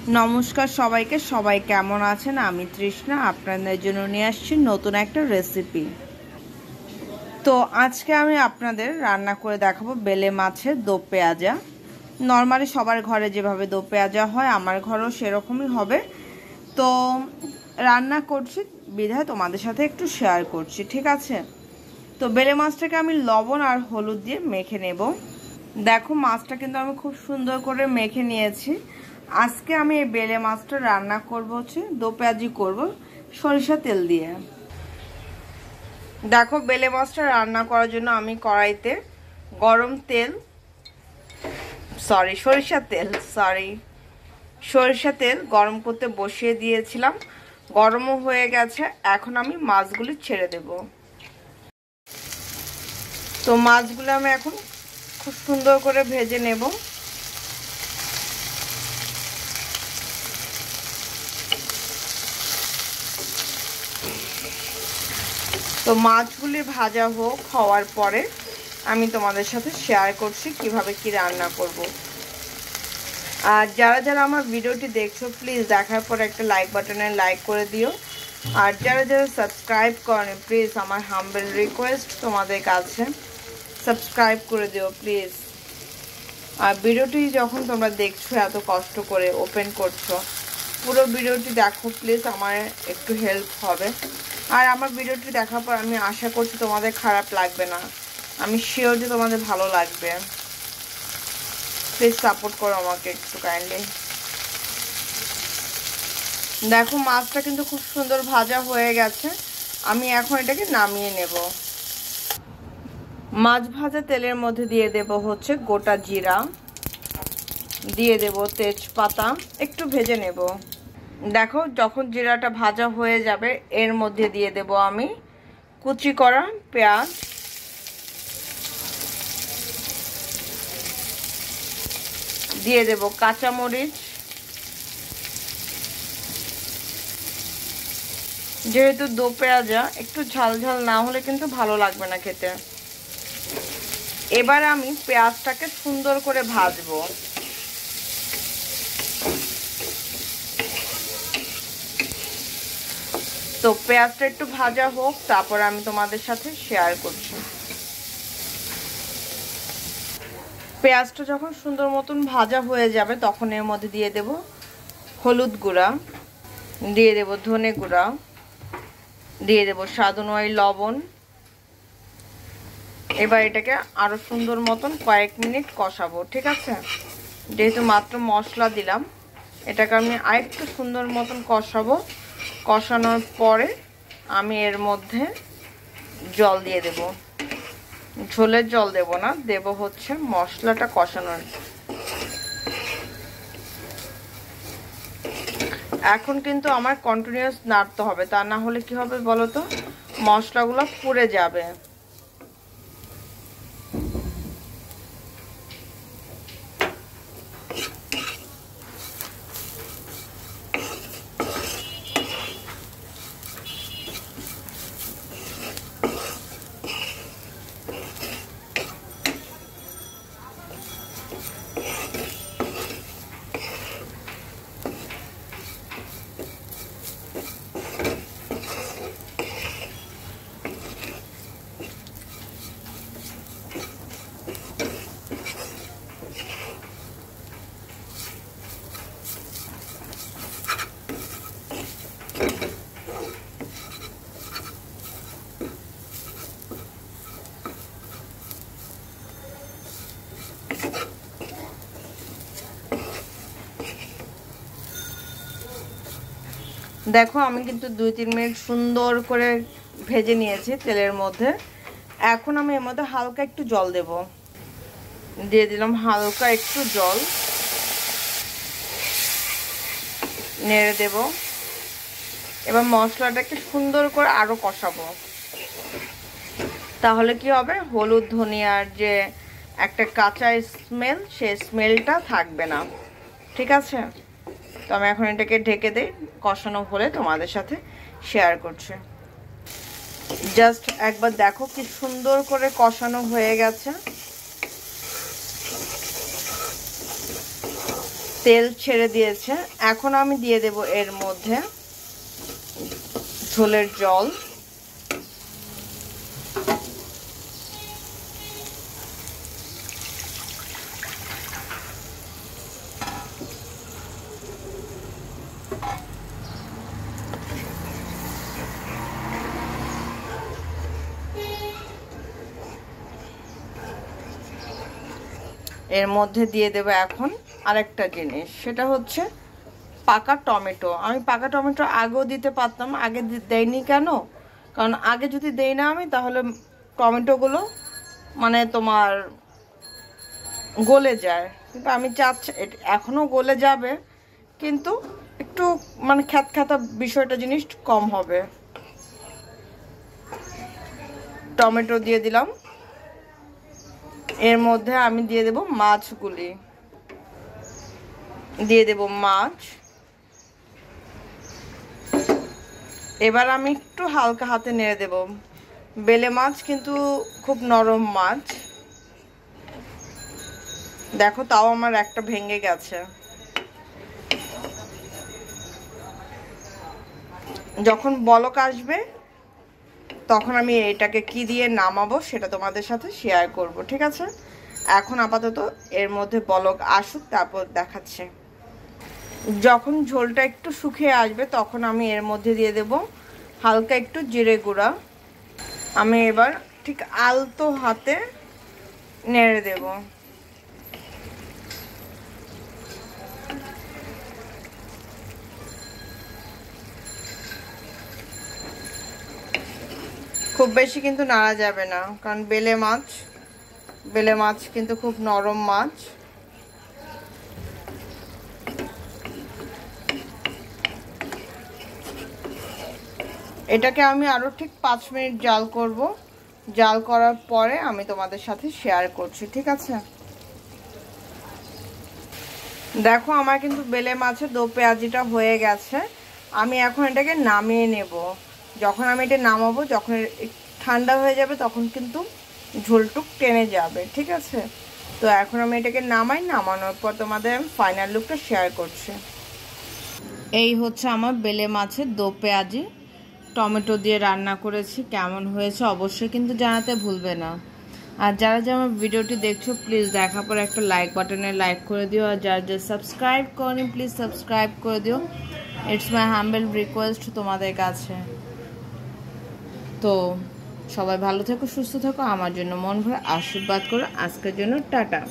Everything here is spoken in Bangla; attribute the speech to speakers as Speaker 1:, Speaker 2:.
Speaker 1: নমস্কার সবাইকে, সবাই কেমন আছেন? আমি তৃষ্ণা আপনাদের জন্য নিয়ে আসছি নতুন একটা রেসিপি। তো আজকে আমি আপনাদের রান্না করে দেখাবো বেলে মাছের দো পেঁয়াজা। নর্মালি সবার ঘরে যেভাবে দো পেঁয়াজা হয় আমার ঘরেও সেরকমই হবে। তো রান্না করছি বিধায় তোমাদের সাথে একটু শেয়ার করছি, ঠিক আছে? তো বেলে মাছটাকে আমি লবণ আর হলুদ দিয়ে মেখে নেব। দেখো মাছটা কিন্তু আমি খুব সুন্দর করে মেখে নিয়েছি। আজকে আমি এই বেলে মাছটা রান্না করব হচ্ছে দো পেঁয়াজি করব সরিষা তেল দিয়ে। দেখো বেলে মাছটা রান্না করার জন্য আমি কড়াইতে গরম তেল সরিষা তেল গরম করতে বসিয়ে দিয়েছিলাম। গরমও হয়ে গেছে, এখন আমি মাছগুলি ছেড়ে দেব। তো মাছগুলো আমি এখন খুব সুন্দর করে ভেজে নেব। তো মাছগুলি ভাজা হওয়ার পরে আমি তোমাদের সাথে শেয়ার করছি কিভাবে কি রান্না করব। আর যারা যারা আমার ভিডিওটি দেখছো প্লিজ দেখার পর একটা লাইক বাটনে লাইক করে দিও। আর যারা যারা সাবস্ক্রাইব করেনি প্লিজ আমার হাম্বল রিকোয়েস্ট তোমাদের কাছে সাবস্ক্রাইব করে দিও প্লিজ। আর ভিডিওটি যখন তোমরা দেখছো এত কষ্ট করে ওপেন করছো, পুরো ভিডিওটি দেখো প্লিজ, আমার একটু হেল্প হবে। আর আমার ভিডিওটি দেখার পর আমি আশা করছি তোমাদের খারাপ লাগবে না, আমি শিওর যে তোমাদের ভালো লাগবে। প্লিজ সাপোর্ট করো আমাকে একটু কাইন্ডলি। দেখো মাছটা কিন্তু খুব সুন্দর ভাজা হয়ে গেছে, আমি এখন এটাকে নামিয়ে নেব। মাছ ভাজা তেলের মধ্যে দিয়ে দেব হচ্ছে গোটা জিরা, দিয়ে দেব তেজপাতা, একটু ভেজে নেব। দেখো যখন জিরাটা ভাজা হয়ে যাবে এর মধ্যে দিয়ে দেব আমি কুচি করা পেঁয়াজ, দিয়ে দেব কাঁচামরিচ। যেহেতু দো পেঁয়াজা একটু ঝাল ঝাল না হলে কিন্তু ভালো লাগবে না খেতে। এবার আমি পেঁয়াজটাকে সুন্দর করে ভাজবো। তো পেঁয়াজটা একটু ভাজা হোক, তারপর আমি তোমাদের সাথে শেয়ার করছি। পেঁয়াজটা যখন সুন্দর মতন ভাজা হয়ে যাবে তখন এর মধ্যে দিয়ে দেব হলুদ গুঁড়া, দিয়ে দেব ধনে গুঁড়া, দিয়ে দেব স্বাদ অনুযায়ী লবণ। এবার এটাকে আরো সুন্দর মতন কয়েক মিনিট কষাবো, ঠিক আছে? যেহেতু মাত্র মশলা দিলাম এটাকে আমি আরেকটু সুন্দর মতন কষাবো। কষানোর পরে আমি এর মধ্যে জল দিয়ে দেব। ঝোলের জল দেব না, দেব হচ্ছে মশলাটা কষানোর। এখন কিন্তু আমার কন্টিনিউয়াস নাড়তে হবে, তা না হলে কি হবে বলো তো, মশলাগুলো পুড়ে যাবে। দেখো আমি কিন্তু 2-3 মিনিট সুন্দর করে ভেজে নিয়েছি তেলের মধ্যে। এখন আমি এর মধ্যে হালকা একটু জল দেব, দিয়ে দিলাম হালকা একটু জল, নেড়ে দেব। এবার মশলাটাকে সুন্দর করে আরো কষাবো, তাহলে কি হবে, হলুদ ধনিয়ার যে একটা কাঁচা স্মেল সেই স্মেলটা থাকবে না, ঠিক আছে? তো আমি এখন এটাকে ঢেকে দেই, কষানো হলে তোমাদের সাথে শেয়ার করছি। জাস্ট একবার দেখো কি সুন্দর করে কষানো হয়ে গেছে। তেল ছেড়ে দিয়েছে। এখন আমি দিয়ে দেব এর মধ্যে ঝোলের জল। এর মধ্যে দিয়ে দেব এখন আরেকটা জিনিস, সেটা হচ্ছে পাকা টমেটো। আমি পাকা টমেটো আগেও দিতে পারতাম, আগে দেইনি কেন, কারণ আগে যদি দেই না আমি তাহলে টমেটোগুলো মানে তোমার গলে যায়, কিন্তু আমি চাচ্ছি এখনও গলে যাবে, কিন্তু একটু মানে খ্যাতখ্যাতা বিষয়টা জিনিস কম হবে। টমেটো দিয়ে দিলাম। এর মধ্যে আমি দিয়ে দেব মাছগুলি, দিয়ে দেব মাছ। এবার আমি একটু হালকা হাতে নেড়ে দেব। বেলে মাছ কিন্তু খুব নরম মাছ, দেখো তাও আমার একটা ভেঙে গেছে। যখন বলক আসবে তখন আমি এটাকে কি দিয়ে নামাবো সেটা তোমাদের সাথে শেয়ার করব, ঠিক আছে? এখন আপাতত এর মধ্যে বলক আসুক, তারপর দেখাচ্ছে। যখন ঝোলটা একটু শুকিয়ে আসবে তখন আমি এর মধ্যে দিয়ে দেব হালকা একটু জিরে গুঁড়া। আমি এবার ঠিক আলতো হাতে নেড়ে দেব। খুব বেশি কিন্তু নাড়া যাবে না, কারণ বেলে মাছ কিন্তু খুব নরম মাছ। এটাকে আমি আরো ঠিক 5 মিনিট জাল করব। জাল করার পরে আমি তোমাদের সাথে শেয়ার করছি, ঠিক আছে? দেখো আমার কিন্তু বেলে মাছের দো পেঁয়াজিটা হয়ে গেছে। আমি এখন এটাকে নামিয়ে নেব। যখন আমি এটা নামাবো, যখন ঠান্ডা হয়ে যাবে তখন কিন্তু ঝোলটুক টেনে যাবে, ঠিক আছে? তো এখন আমি এটাকে নামানোর পর তোমাদের আমি ফাইনাল লুকটা শেয়ার করছি। এই হচ্ছে আমার বেলে মাছের দো পেঁয়াজি, টমেটো দিয়ে রান্না করেছি। কেমন হয়েছে অবশ্যই কিন্তু জানাতে ভুলবে না। আর যারা যারা আমার ভিডিওটি দেখছো প্লিজ দেখার পর একটা লাইক বাটনে লাইক করে দিও। আর যারা যারা সাবস্ক্রাইব করেনি প্লিজ সাবস্ক্রাইব করে দিও। ইটস মাই হাম্বল রিকোয়েস্ট তোমাদের কাছে। তো সবাই ভালো থেকো, সুস্থ থেকো, আমার জন্য মন ভরে আশীর্বাদ করো। আজকের জন্য টাটা।